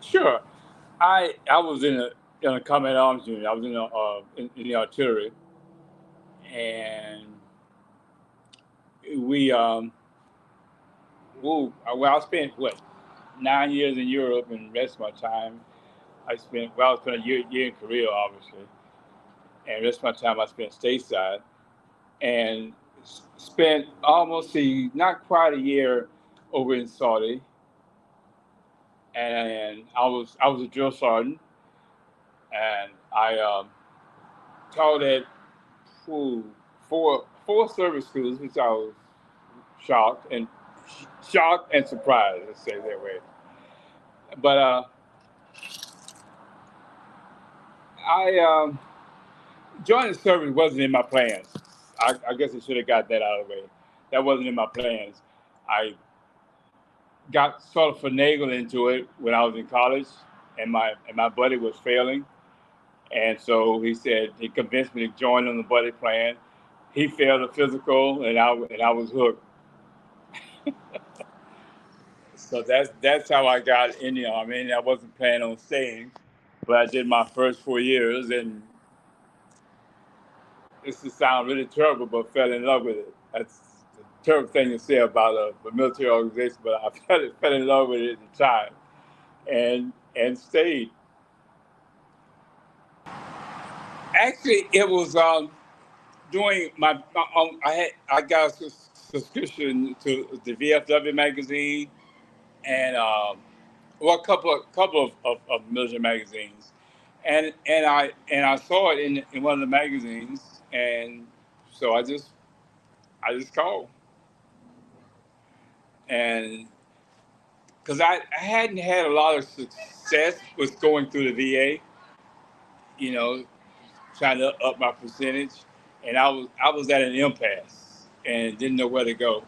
Sure. I was in a combat arms unit. I was in the artillery, and we well, I spent what 9 years in Europe, and the rest of my time I spent a year in Korea, obviously, and the rest of my time I spent stateside, and spent almost not quite a year over in Saudi, and I was a drill sergeant, and I taught at ooh, four service schools, which I was shocked and shocked and surprised. Let's say it that way. But I joining the service wasn't in my plans. I guess I should have got that out of the way. That wasn't in my plans. I got sort of finagled into it when I was in college, and my buddy was failing, and so he convinced me to join on the buddy plan. He failed a physical, and I was hooked. So that's how I got in the army. And I wasn't planning on staying, but I did my first 4 years, and this is sound really terrible, but fell in love with it. That's a terrible thing to say about a military organization, but I fell in love with it at the time, and stayed. Actually, it was doing I got a subscription to the VFW magazine, and well, a couple of military magazines, and I saw it in one of the magazines, and so I just called, and because I hadn't had a lot of success with going through the VA, you know, trying to up my percentage, and I was at an impasse and didn't know where to go,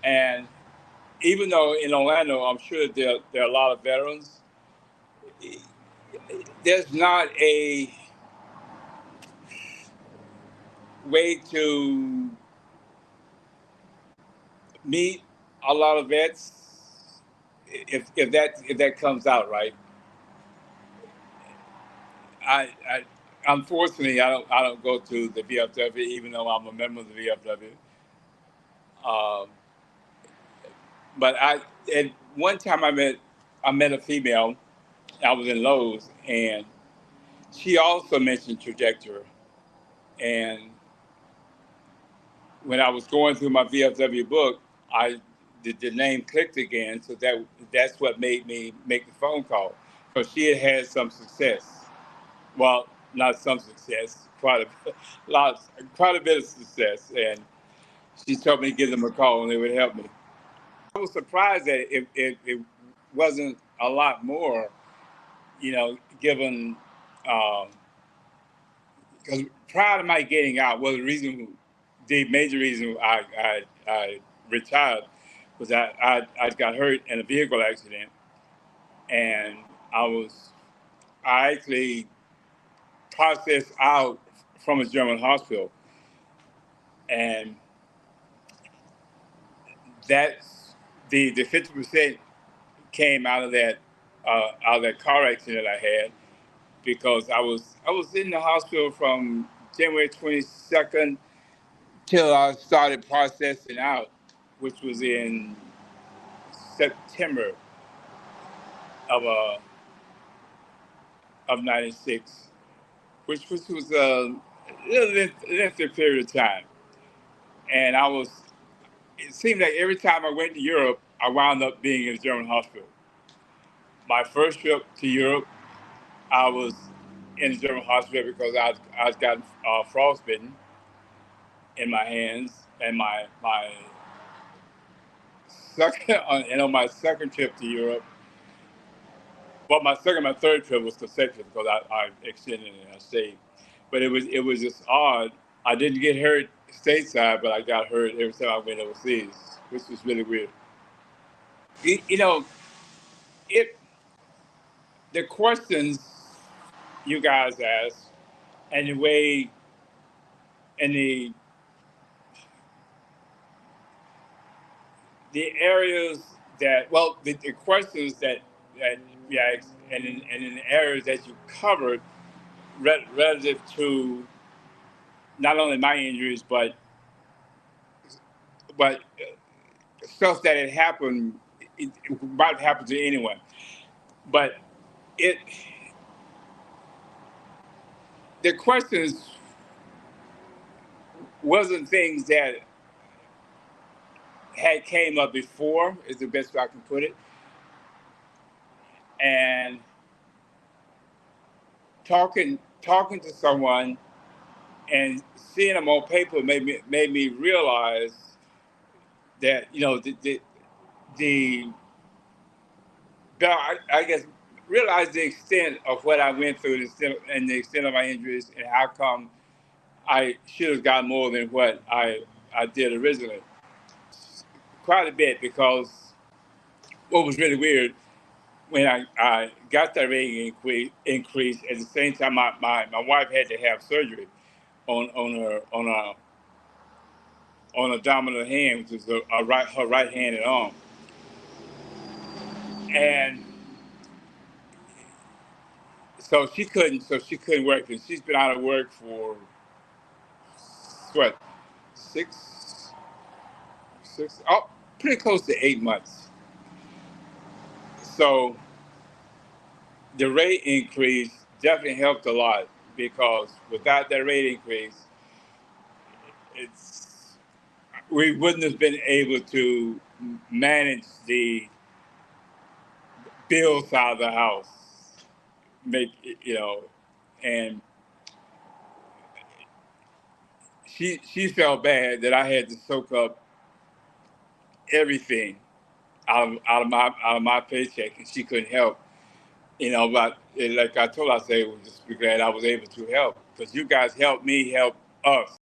and even though in Orlando, I'm sure there are a lot of veterans, there's not a way to meet a lot of vets if that comes out right. I unfortunately I don't go to the VFW even though I'm a member of the VFW. Um, but at one time I met a female. I was in Lowe's, and she also mentioned Trajector. And when I was going through my VFW book, the name clicked again. So that's what made me make the phone call, because she had some success. Well, not some success, quite a bit of success, and she told me to give them a call and they would help me. I was surprised that it wasn't a lot more, given because prior to my getting out, well, the major reason I retired was that I got hurt in a vehicle accident, and I was I actually processed out from a German hospital, and that's the 50% came out of that car accident I had, because I was in the hospital from January 22nd till I started processing out, which was in September of '96, which was a lengthy period of time. And it seemed like every time I went to Europe, I wound up being in a German hospital. My first trip to Europe, I was in the German hospital because I was gotten frostbitten in my hands, and my second and on my second trip to Europe. Well, my third trip was consecutive because I extended and I stayed. But it was just odd. I didn't get hurt stateside, but I got hurt every time I went overseas, which was really weird. You know, it the questions you guys ask, and the way, and the areas that, well, the questions that yeah, and in the areas that you covered relative to not only my injuries, but stuff that had happened, it might happen to anyone. But it the questions wasn't things that had came up before, is the best way I can put it. And talking to someone and seeing them on paper made me realize that, the I guess realize the extent of what I went through, and the extent of my injuries, and how come I should have got more than what I did originally. Quite a bit, because what was really weird, when I got that rating increase, at the same time my wife had to have surgery on a dominant hand, which is her right hand and arm. And so she couldn't work, and she's been out of work for what, six oh, pretty close to 8 months. So the rate increase definitely helped a lot, because without that rate increase, it's we wouldn't have been able to manage the bill side of the house. Make and she felt bad that I had to soak up everything out of my paycheck, and she couldn't help. But like I told her, I said, well, just be glad I was able to help, because you guys helped me help us.